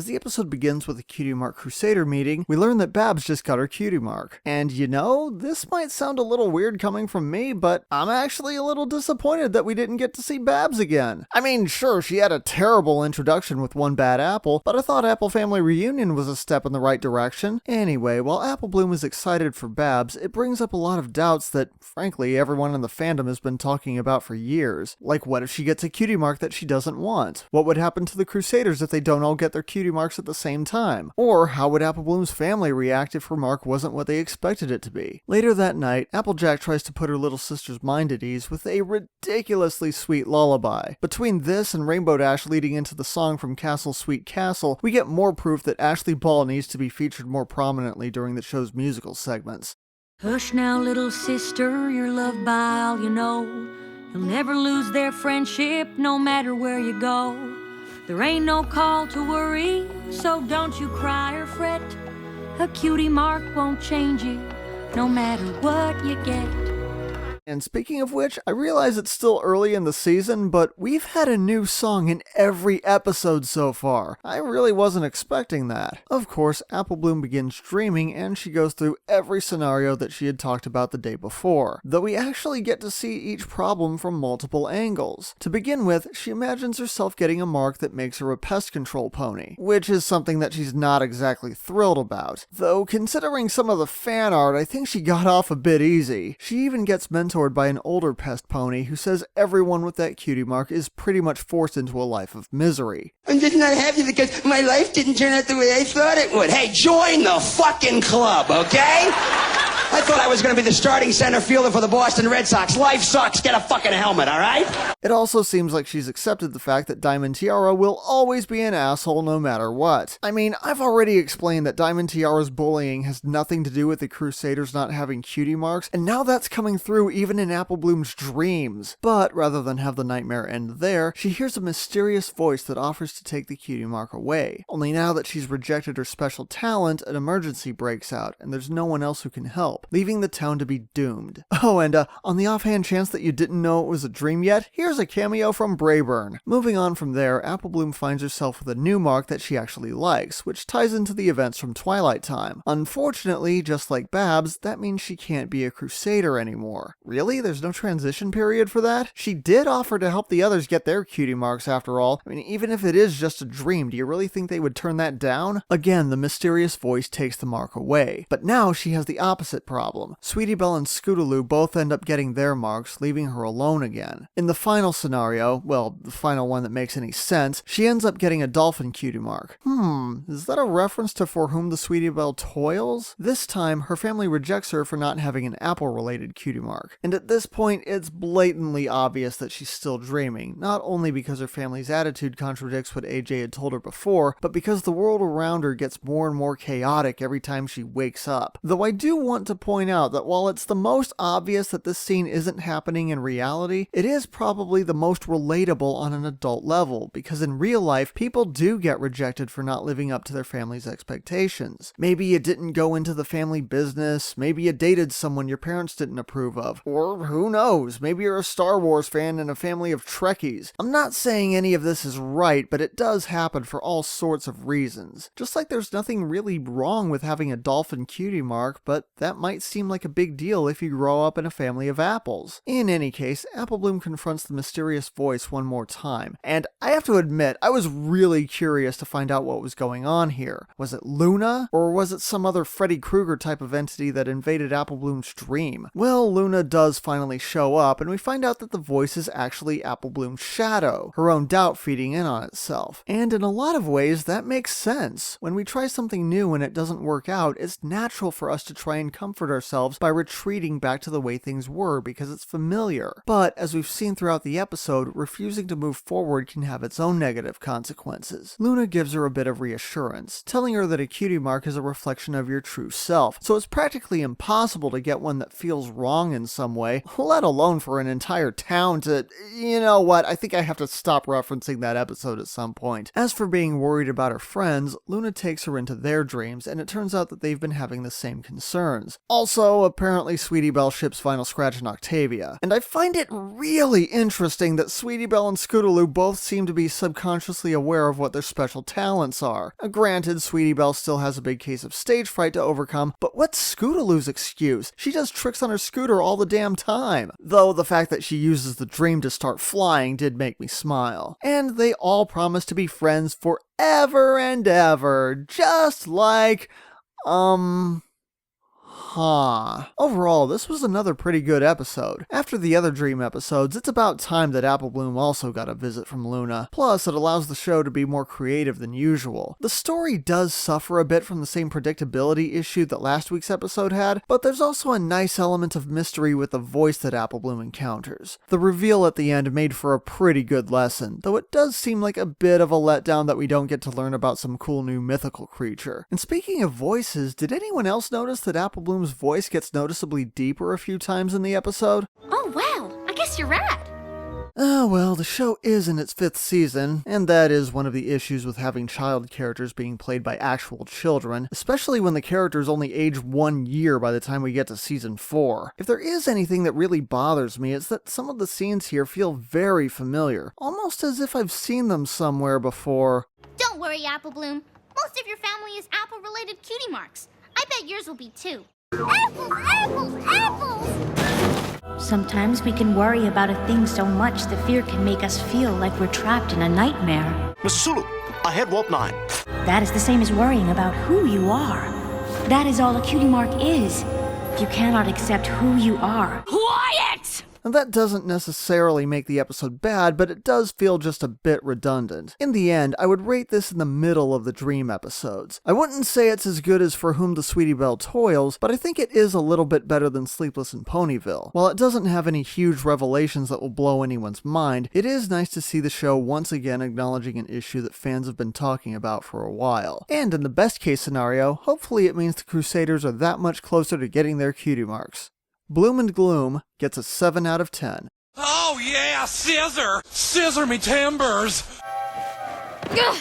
the episode begins with a Cutie Mark Crusader meeting, we learn that Babs just got her Cutie Mark. And you know, this might sound a little weird coming from me, but I'm actually a little disappointed that we didn't get to see Babs again. I mean, sure, she had a terrible introduction with one bad apple, but I thought Apple Family Reunion was a step in the right direction. Anyway, while Apple Bloom is excited for Babs, it brings up a lot of doubts that, frankly, everyone in the fandom has been talking about for years. Like, what if she gets a Cutie Mark that she doesn't want? What would happen to the Crusaders if they don't all get their Cutie Marks at the same time? Or how would Apple Bloom's family react if her mark wasn't what they expected it to be? Later that night, Applejack tries to put her little sister's mind at ease with a ridiculously sweet lullaby. Between this and Rainbow Dash leading into the song from Castle Sweet Castle, we get more proof that Ashley Ball needs to be featured more prominently during the show's musical segments. Hush now, little sister, you're loved by all you know. You'll never lose their friendship, no matter where you go. There ain't no call to worry, so don't you cry or fret. A Cutie Mark won't change you, no matter what you get. And speaking of which, I realize it's still early in the season, but we've had a new song in every episode so far. I really wasn't expecting that. Of course, Apple Bloom begins dreaming and she goes through every scenario that she had talked about the day before, though we actually get to see each problem from multiple angles. To begin with, she imagines herself getting a mark that makes her a pest control pony, which is something that she's not exactly thrilled about. Though, considering some of the fan art, I think she got off a bit easy. She even gets mentored by an older pest pony who says everyone with that Cutie Mark is pretty much forced into a life of misery. I'm just not happy because my life didn't turn out the way I thought it would. Hey, join the fucking club, okay? I thought I was going to be the starting center fielder for the Boston Red Sox. Life sucks. Get a fucking helmet, all right? It also seems like she's accepted the fact that Diamond Tiara will always be an asshole no matter what. I mean, I've already explained that Diamond Tiara's bullying has nothing to do with the Crusaders not having Cutie Marks, and now that's coming through even in Apple Bloom's dreams. But rather than have the nightmare end there, she hears a mysterious voice that offers to take the Cutie Mark away. Only now that she's rejected her special talent, an emergency breaks out, and there's no one else who can help, leaving the town to be doomed. Oh, and on the offhand chance that you didn't know it was a dream yet, here's a cameo from Brayburn. Moving on from there, Apple Bloom finds herself with a new mark that she actually likes, which ties into the events from Twilight Time. Unfortunately, just like Babs, that means she can't be a Crusader anymore. Really? There's no transition period for that? She did offer to help the others get their Cutie Marks after all. I mean, even if it is just a dream, do you really think they would turn that down? Again, the mysterious voice takes the mark away. But now she has the opposite problem. Sweetie Belle and Scootaloo both end up getting their marks, leaving her alone again. In the final scenario, well, the final one that makes any sense, she ends up getting a dolphin Cutie Mark. Is that a reference to For Whom the Sweetie Belle Toils? This time, her family rejects her for not having an apple-related Cutie Mark. And at this point, it's blatantly obvious that she's still dreaming, not only because her family's attitude contradicts what AJ had told her before, but because the world around her gets more and more chaotic every time she wakes up. Though I do want to point out that while it's the most obvious that this scene isn't happening in reality, it is probably the most relatable on an adult level, because in real life, people do get rejected for not living up to their family's expectations. Maybe you didn't go into the family business, maybe you dated someone your parents didn't approve of, or who knows, maybe you're a Star Wars fan in a family of Trekkies. I'm not saying any of this is right, but it does happen for all sorts of reasons. Just like there's nothing really wrong with having a dolphin Cutie Mark, but that might seem like a big deal if you grow up in a family of apples. In any case, Apple Bloom confronts the mysterious voice one more time, and I have to admit, I was really curious to find out what was going on here. Was it Luna? Or was it some other Freddy Krueger type of entity that invaded Apple Bloom's dream? Well, Luna does finally show up, and we find out that the voice is actually Apple Bloom's shadow, her own doubt feeding in on itself. And in a lot of ways, that makes sense. When we try something new and it doesn't work out, it's natural for us to try and comfort ourselves by retreating back to the way things were because it's familiar. But, as we've seen throughout the episode, refusing to move forward can have its own negative consequences. Luna gives her a bit of reassurance, telling her that a Cutie Mark is a reflection of your true self, so it's practically impossible to get one that feels wrong in some way, let alone for an entire town to... You know what, I think I have to stop referencing that episode at some point. As for being worried about her friends, Luna takes her into their dreams, and it turns out that they've been having the same concerns. Also, apparently Sweetie Belle ships Final Scratch and Octavia, and I find it really interesting that Sweetie Belle and Scootaloo both seem to be subconsciously aware of what their special talents are. Granted, Sweetie Belle still has a big case of stage fright to overcome, but what's Scootaloo's excuse? She does tricks on her scooter all the damn time. Though the fact that she uses the dream to start flying did make me smile. And they all promise to be friends forever and ever, just like, Overall, this was another pretty good episode. After the other Dream episodes, it's about time that Apple Bloom also got a visit from Luna. Plus, it allows the show to be more creative than usual. The story does suffer a bit from the same predictability issue that last week's episode had, but there's also a nice element of mystery with the voice that Apple Bloom encounters. The reveal at the end made for a pretty good lesson, though it does seem like a bit of a letdown that we don't get to learn about some cool new mythical creature. And speaking of voices, did anyone else notice that Apple Bloom's voice gets noticeably deeper a few times in the episode? Oh wow, I guess you're right. Oh well, the show is in its 5th season, and that is one of the issues with having child characters being played by actual children, especially when the characters only age 1 year by the time we get to season 4. If there is anything that really bothers me, it's that some of the scenes here feel very familiar, almost as if I've seen them somewhere before. Don't worry, Apple Bloom. Most of your family is apple-related cutie marks. I bet yours will be too. Apples, apples, apples! Sometimes we can worry about a thing so much the fear can make us feel like we're trapped in a nightmare. Mr. Sulu, ahead warp 9. That is the same as worrying about who you are. That is all a cutie mark is. If you cannot accept who you are. Quiet! And that doesn't necessarily make the episode bad, but it does feel just a bit redundant. In the end, I would rate this in the middle of the Dream episodes. I wouldn't say it's as good as For Whom the Sweetie Belle Toils, but I think it is a little bit better than Sleepless in Ponyville. While it doesn't have any huge revelations that will blow anyone's mind, it is nice to see the show once again acknowledging an issue that fans have been talking about for a while. And in the best case scenario, hopefully it means the Crusaders are that much closer to getting their cutie marks. Bloom and Gloom gets a 7 out of 10. Oh yeah, scissor! Scissor me timbers! Ugh!